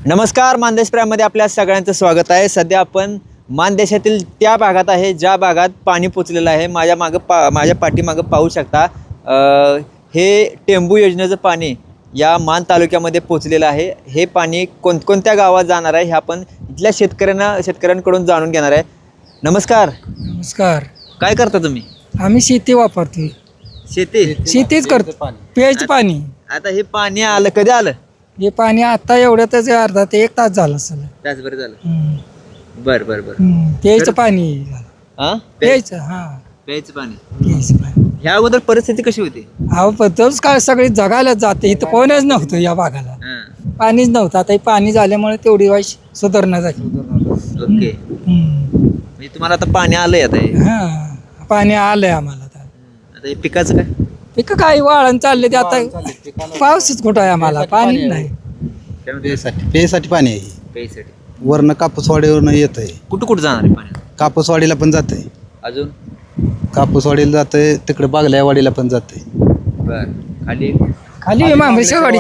नमस्कार, मानदेश प्राईममध्ये आपल्या सगळ्यांचं स्वागत आहे. सध्या आपण मानदेशातील त्या भागात आहे ज्या भागात पाणी पोचलेलं आहे. माझ्या पाठीमागं पाहू शकता. हे टेंबू योजनेचं पाणी या मान तालुक्यामध्ये पोचलेलं आहे. हे पाणी कोणत्या गावात जाणार आहे हे आपण इथल्या शेतकऱ्यांकडून जाणून घेणार आहे. नमस्कार. नमस्कार. काय करता तुम्ही? आम्ही शेती वापरतो. शेतीच करतो. प्यायचं पाणी. आता हे पाणी आलं, कधी आलं? हे पाणी आता एवढ्यातच अर्धा ते 1 तास झालं असेल. तासभर झालं. बर बर बर. प्यायचं पाणी झालं. हा, प्यायचं प्यायचं पाणी. प्यायचं पाणी. ह्या अगोदर परिस्थिती कशी होती? अहो पण तोच काय सगळी जगायलाच जाते. इथं कोणच नव्हतं या भागाला. पाणीच नव्हतं. आता हे पाणी झाल्यामुळे तेवढी वाईश सुधारणा झाली. ओके. म्हणजे तुम्हाला आता पाणी आलंय आता हे? हा, पाणी आलंय आम्हाला आता. आता हे पिकाचं काय? पिकं काय वाळण चालले ते आता. पाऊसच कुठं आहे आम्हाला, पाणी नाही. पेसाठी पाणी आहे. प्यायसाठी. वरनं कापूसवाडीवरनं येत आहे. कुठं जाणार आहे पाणी? कापूसवाडीला पण जात आहे. अजून? कापूसवाडीला जात आहे, तिकडे बागल्यावाडीला पण जात आहे. बर. खाली मांबरेश्वरवाडी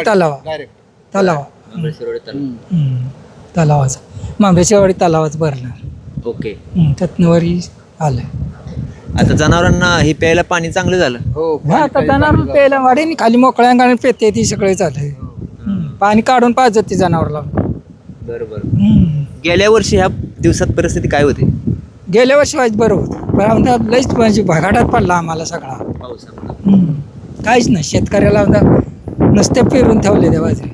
तलावाचा मांबरेश्वरवाडी तलावाच भरणार. ओके. त्यातनं वरी आलंय. आता जनावरांना हे प्यायला पाणी चांगलं झालं? आता जनावर प्यायला वाडीने खाली मोकळ्या अंगाने पेते ती सगळे झालंय. पाणी काढून पाजत ती जनावरला. बरोबर. गेल्या वर्षी ह्या दिवसात परिस्थिती काय होती? गेल्या वर्षी वाईट बरं होतं, पण आमचा लईच म्हणजे भगाडात पडला आम्हाला सगळा. पावसामुळे काहीच नाही. शेतकऱ्याला नुसते पेरून ठेवले त्या बाजरी.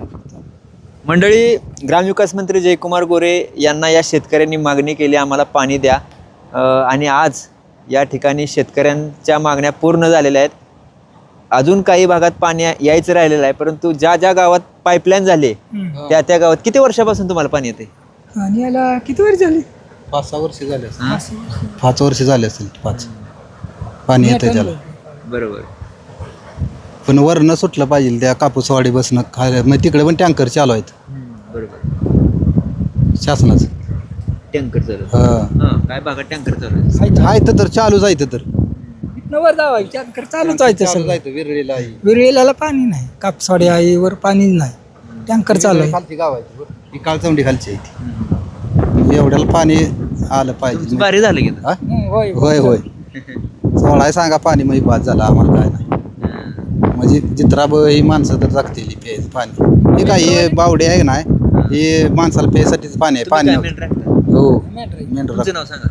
मंडळी, ग्रामविकास मंत्री जयकुमार गोरे यांना या शेतकऱ्यांनी मागणी केली, आम्हाला पाणी द्या. आणि आज या ठिकाणी शेतकऱ्यांच्या मागण्या पूर्ण झालेल्या आहेत. अजून काही भागात पाणी यायचं राहिलेलं आहे, परंतु ज्या गावात पाईपलाईन झाली त्या गावात किती वर्षापासून तुम्हाला पाणी येते? आणि याला किती वर्ष झाली? 5-6 वर्ष झाले असतील. 5 वर्ष झाले असतील. 5 पाणी येते त्याला. बरोबर. पण वरनं सुटलं पाहिजे त्या कापूसवाडी बसणं खाली. मग तिकडे पण टँकर चालू आहेत. बरोबर. शासनाचं टँकर चालू. काय भागात टँकर चालू आहे तर चालू जायचं तर नवर जावा टँकर चालूच आहे तसं. विरळीला आहे. विरळीला पाणी नाही. कापसाडी आहे, वर पाणीच नाही. टँकर चालू आहे. खालची गाव आहे ही काळचंडी खालची आहे ती. एवढ्याला पाणी आलं पाहिजे. भारी झालं की. होय होय. सोळाय सांगा पाणी मग बाद झाला आम्हाला काय नाही. म्हणजे जित्राब ही माणसं तर जगतील प्यायचं पाणी. हे काय हे बावडे आहे ना, हे माणसाला प्यायसाठीच पाणी आहे. पाणी हो. तुमचं नाव सांगा.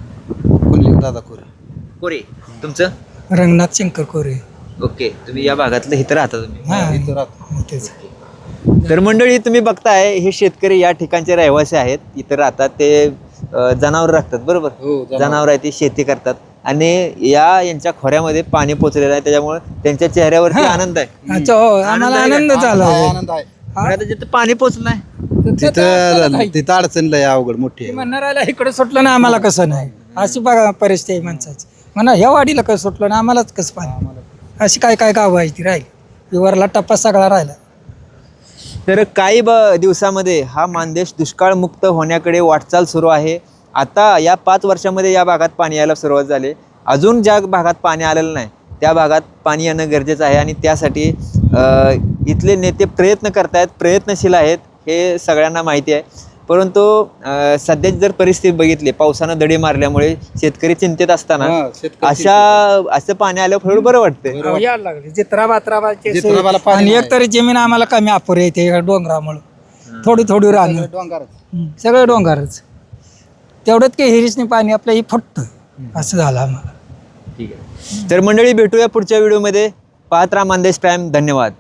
कुणली दादा कोरे. तुमचं? रंगनाथ शंकर कोरे. ओके. तुम्ही या भागातलं इथं राहता तुम्ही? हा, इथं राहतो. तेच. तर मंडळी, तुम्ही बघताय हे शेतकरी या ठिकाणचे रहिवासी आहेत. इथं राहतात ते. जनावर राखतात. बरोबर. जनावर आहे, ती शेती करतात आणि यांच्या खोऱ्यामध्ये पाणी पोचलेलं आहे, त्याच्यामुळे त्यांच्या चेहऱ्यावरती आनंद आहे. अच्छा, हो, आम्हाला आनंद झाला. आनंद आहे. आता जिथं पाणी पोचलंय तिथं अडचण लय अवघड मोठी आहे. म्हणणाऱ्याला इकडे सुटलं ना आम्हाला कसं नाही, अशी बघा परिस्थिती आहे माणसाची. म्हणा ह्या वाडीला कसं सुटलं ना आम्हालाच कसं पाणी. अशी काय गाव आहे ती राहिली. विवरला टप्पा सगळा राहिला. तर काही दिवसामध्ये हा मानदेश दुष्काळमुक्त होण्याकडे वाटचाल सुरू आहे. आता या 5 वर्षामध्ये या भागात पाणी यायला सुरुवात झाली. अजून ज्या भागात पाणी आलेलं नाही त्या भागात पाणी येणं गरजेचं आहे आणि त्यासाठी इथले नेते प्रयत्न करतायत, प्रयत्नशील आहेत, हे सगळ्यांना माहिती आहे. परंतु सध्याची जर परिस्थिती बघितली, पावसानं दडी मारल्यामुळे शेतकरी चिंतेत असताना असं पाणी आल्यावर थोडं बरं वाटतं. यायला लागले जित्राबाचे. आणि एक तरी जमीन आम्हाला कमी अपुरी येते डोंगरामुळं. थोडी राहणं सगळं डोंगरच. तेवढंच की हिरीसनी पाणी आपलं ही फुटतं. असं झालं आम्हाला. ठीक आहे. तर मंडळी, भेटूया पुढच्या व्हिडिओमध्ये. पाहत राहा मानदेश प्राईम. धन्यवाद.